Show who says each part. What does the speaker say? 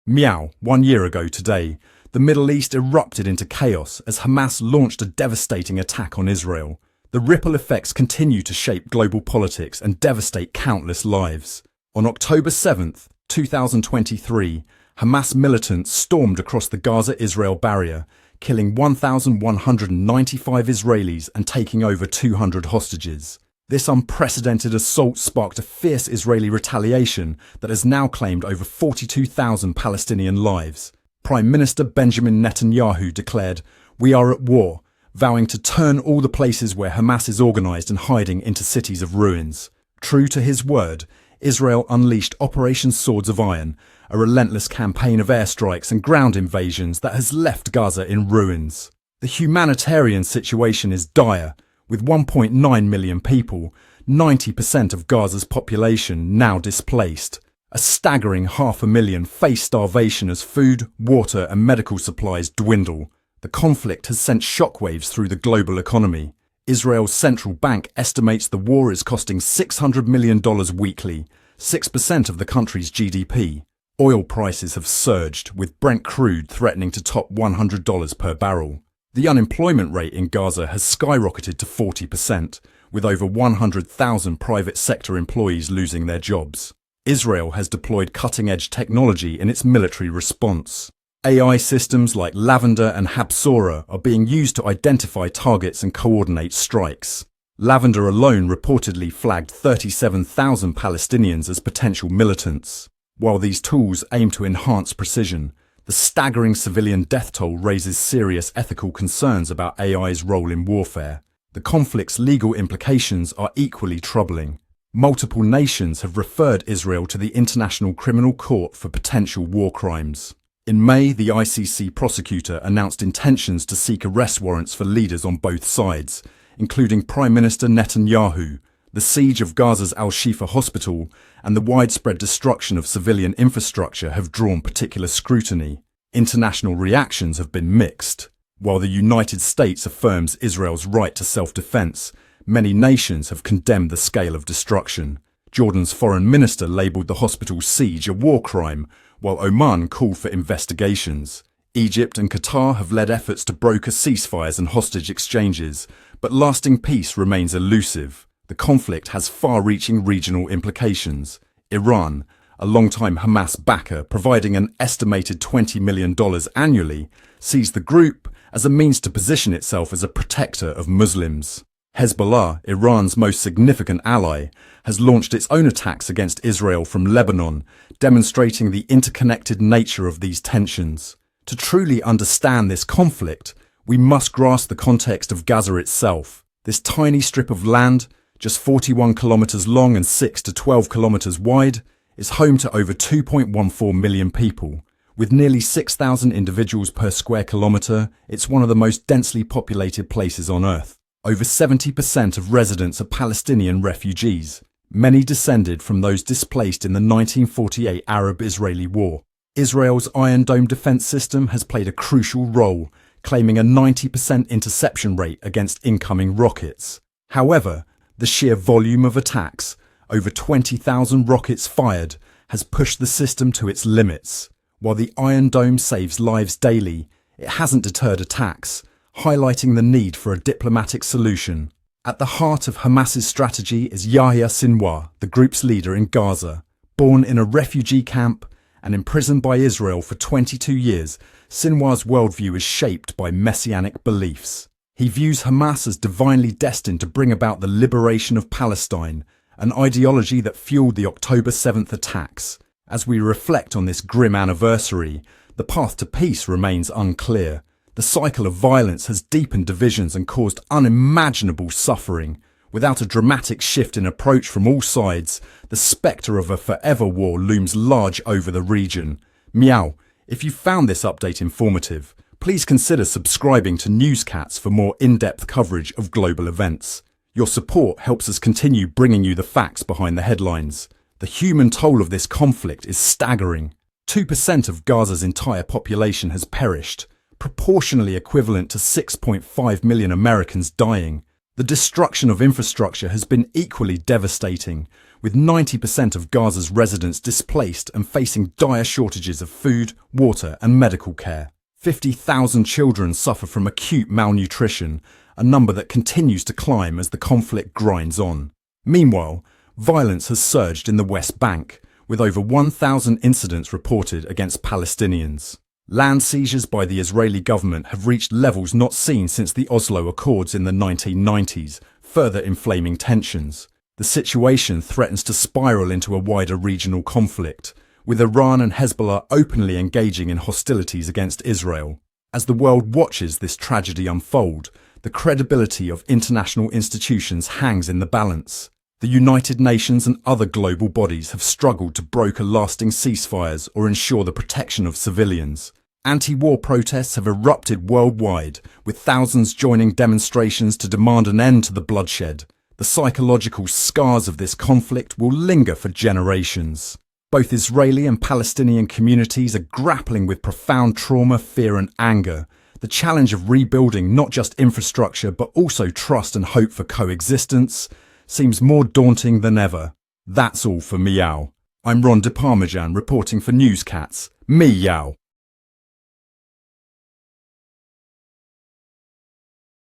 Speaker 1: Meow, 1 year ago today, the Middle East erupted into chaos as Hamas launched a devastating attack on Israel. The ripple effects continue to shape global politics and devastate countless lives. On October 7th, 2023, Hamas militants stormed across the Gaza-Israel barrier, killing 1,195 Israelis and taking over 200 hostages. This unprecedented assault sparked a fierce Israeli retaliation that has now claimed over 42,000 Palestinian lives. Prime Minister Benjamin Netanyahu declared, "We are at war," vowing to turn all the places where Hamas is organised and hiding into cities of ruins. True to his word, Israel unleashed Operation Swords of Iron, a relentless campaign of airstrikes and ground invasions that has left Gaza in ruins. The humanitarian situation is dire, with 1.9 million people, 90% of Gaza's population, now displaced. A staggering 500,000 face starvation as food, water and medical supplies dwindle. The conflict has sent shockwaves through the global economy. Israel's central bank estimates the war is costing $600 million weekly, 6% of the country's GDP. Oil prices have surged, with Brent crude threatening to top $100 per barrel. The unemployment rate in Gaza has skyrocketed to 40%, with over 100,000 private sector employees losing their jobs. Israel has deployed cutting-edge technology in its military response. AI systems like Lavender and Habsora are being used to identify targets and coordinate strikes. Lavender alone reportedly flagged 37,000 Palestinians as potential militants. While these tools aim to enhance precision, the staggering civilian death toll raises serious ethical concerns about AI's role in warfare. The conflict's legal implications are equally troubling. Multiple nations have referred Israel to the International Criminal Court for potential war crimes. In May, the ICC prosecutor announced intentions to seek arrest warrants for leaders on both sides, including Prime Minister Netanyahu. The siege of Gaza's Al-Shifa hospital and the widespread destruction of civilian infrastructure have drawn particular scrutiny. International reactions have been mixed. While the United States affirms Israel's right to self-defense, many nations have condemned the scale of destruction. Jordan's foreign minister labelled the hospital's siege a war crime, while Oman called for investigations. Egypt and Qatar have led efforts to broker ceasefires and hostage exchanges, but lasting peace remains elusive. The conflict has far-reaching regional implications. Iran, a longtime Hamas backer providing an estimated $20 million annually, sees the group as a means to position itself as a protector of Muslims. Hezbollah, Iran's most significant ally, has launched its own attacks against Israel from Lebanon, demonstrating the interconnected nature of these tensions. To truly understand this conflict, we must grasp the context of Gaza itself. This tiny strip of land, just 41 kilometers long and 6 to 12 kilometers wide, is home to over 2.14 million people. With nearly 6,000 individuals per square kilometer, it's one of the most densely populated places on Earth. Over 70% of residents are Palestinian refugees, many descended from those displaced in the 1948 Arab-Israeli War. Israel's Iron Dome defense system has played a crucial role, claiming a 90% interception rate against incoming rockets. However, the sheer volume of attacks, over 20,000 rockets fired, has pushed the system to its limits. While the Iron Dome saves lives daily, it hasn't deterred attacks, highlighting the need for a diplomatic solution. At the heart of Hamas's strategy is Yahya Sinwar, the group's leader in Gaza. Born in a refugee camp and imprisoned by Israel for 22 years, Sinwar's worldview is shaped by messianic beliefs. He views Hamas as divinely destined to bring about the liberation of Palestine, an ideology that fueled the October 7th attacks. As we reflect on this grim anniversary, the path to peace remains unclear. The cycle of violence has deepened divisions and caused unimaginable suffering. Without a dramatic shift in approach from all sides, the spectre of a forever war looms large over the region. Meow, if you found this update informative, please consider subscribing to Newscats for more in-depth coverage of global events. Your support helps us continue bringing you the facts behind the headlines. The human toll of this conflict is staggering. 2% of Gaza's entire population has perished, proportionally equivalent to 6.5 million Americans dying. The destruction of infrastructure has been equally devastating, with 90% of Gaza's residents displaced and facing dire shortages of food, water and medical care. 50,000 children suffer from acute malnutrition, a number that continues to climb as the conflict grinds on. Meanwhile, violence has surged in the West Bank, with over 1,000 incidents reported against Palestinians. Land seizures by the Israeli government have reached levels not seen since the Oslo Accords in the 1990s, further inflaming tensions. The situation threatens to spiral into a wider regional conflict, with Iran and Hezbollah openly engaging in hostilities against Israel. As the world watches this tragedy unfold, the credibility of international institutions hangs in the balance. The United Nations and other global bodies have struggled to broker lasting ceasefires or ensure the protection of civilians. Anti-war protests have erupted worldwide, with thousands joining demonstrations to demand an end to the bloodshed. The psychological scars of this conflict will linger for generations. Both Israeli and Palestinian communities are grappling with profound trauma, fear and anger. The challenge of rebuilding not just infrastructure but also trust and hope for coexistence seems more daunting than ever. That's all for Meow. I'm Ron De Parmesan reporting for Newscats. Meow.